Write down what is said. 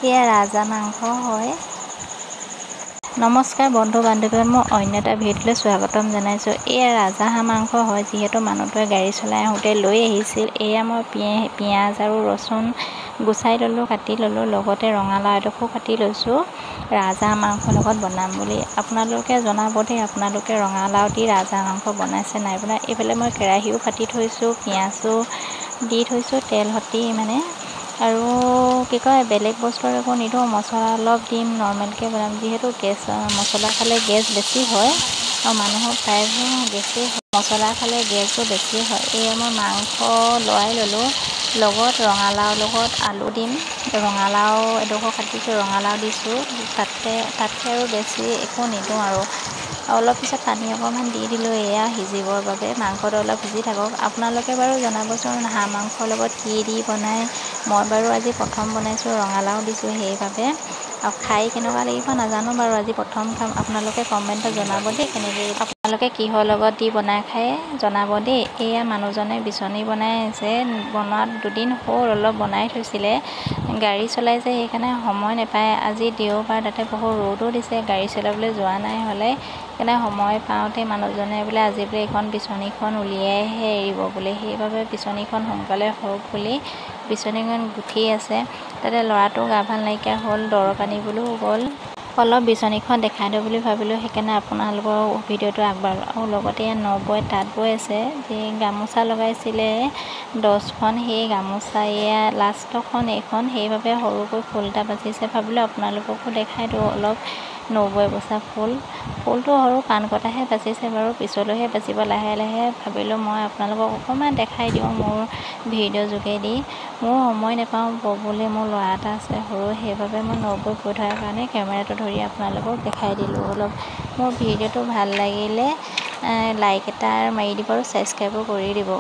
এয়া ৰাজা মাংস হয়। নমস্কাৰ বন্ধু বান্ধৱী, মই অন্য এটা ভিডিঅ'লৈ স্বাগতম জনাইছোঁ। এয়া ৰাজহাঁহ মাংস হয়, যিহেতু মানুহটোৱে গাড়ী চলাই আহোঁতে লৈ আহিছিল। এয়া মই পিঁয়াজ আৰু ৰচুন গুচাই ল'লোঁ, কাটি ল'লোঁ, লগতে ৰঙালাও এডোখৰো কাটি লৈছোঁ ৰাজহাঁহ মাংসৰ লগত বনাম বুলি। আপোনালোকে জনাব দেই, আপোনালোকে ৰঙালাও দি ৰাজহাঁহ মাংস বনাইছে নাই বনাই। এইফালে মই কেৰাহীও পাতি থৈছোঁ, পিঁয়াজো দি থৈছোঁ তেল সতি আৰু বেলেগ বস্তু একো নিদিওঁ, মছলা অলপ দিম, নৰ্মেলকৈ বনাম। যিহেতু মছলা খালে গেছ বেছি হয় আৰু মানুহৰ প্ৰায়বোৰ গেছেই মছলা খালে গেছো বেছি হয়। এয়া মই মাংস লৰাই ল'লোঁ, লগত ৰঙালাওৰ লগত আলু দিম। ৰঙালাও এডোখৰ কাটিছোঁ, ৰঙালাও দিছোঁ। তাতকৈ আৰু বেছি একো নিদিওঁ আৰু অলপ পিছত পানী অকণমান দি দিলোঁ এয়া সিজিবৰ বাবে। মাংসটো অলপ সিজি থাকক। আপোনালোকে বাৰু জনাবচোন হাঁহ মাংসৰ লগত কি দি বনায়। মই বাৰু আজি প্ৰথম বনাইছোঁ, ৰঙালাও দিছোঁ সেইবাবে। আৰু খাই কেনেকুৱা লাগিব নাজানো বাৰু, আজি প্ৰথম খাম। আপোনালোকে কমেণ্টত জনাব দেই কেনেকৈ, আপোনালোকে কিহৰ লগত দি বনাই খায় জনাব দেই। এয়া মানুহজনে বিচনী বনাই আছে, বনোৱাত 2 দিন হ'ল, অলপ বনাই থৈছিলে। গাড়ী চলাইছে সেইকাৰণে সময় নাপায়। আজি দেওবাৰ, তাতে বহুত ৰ'দো দিছে, গাড়ী চলাবলৈ যোৱা নাই হ'লে। সেইকাৰণে সময় পাওঁতে মানুহজনে বোলে আজি বোলে এইখন বিচনীখন উলিয়াইহে এৰিব বোলে। সেইবাবে বিচনীখন সোনকালে হওক বুলি বিচনীখন গুঠি আছে। তাতে ল'ৰাটো গা ভাল নাইকিয়া হ'ল, দৰৱ আনিবলৈও গ'ল। অলপ বিচনীখন দেখাই দিওঁ বুলি ভাবিলোঁ, সেইকাৰণে আপোনালোকৰ ভিডিঅ'টো আগবঢ়ালোঁ। আৰু লগতে ইয়াত নবৌৱে তাঁত বৈ আছে, যি গামোচা লগাইছিলে 10খন, সেই গামোচা এয়া লাষ্টৰখন এইখন, সেইবাবে সৰুকৈ ফুল এটা বাচিছে। ভাবিলোঁ আপোনালোককো দেখাই দিওঁ অলপ নবৌৱে বচা ফুলটো সৰু পাণ কটাহে বাচিছে বাৰু, পিছলৈহে বাচিব লাহে লাহে। ভাবিলোঁ মই আপোনালোকক অকণমান দেখাই দিওঁ মোৰ ভিডিঅ' যোগেদি। মোৰ সময় নাপাওঁ ব'বলৈ, মোৰ ল'ৰা এটা আছে সৰু, সেইবাবে মই নবৌৱে বৈ থকাৰ কাৰণে কেমেৰাটো ধৰি আপোনালোকক দেখাই দিলোঁ। অলপ মোৰ ভিডিঅ'টো ভাল লাগিলে লাইক এটা মাৰি দিব আৰু ছাবস্ক্ৰাইবো কৰি দিব।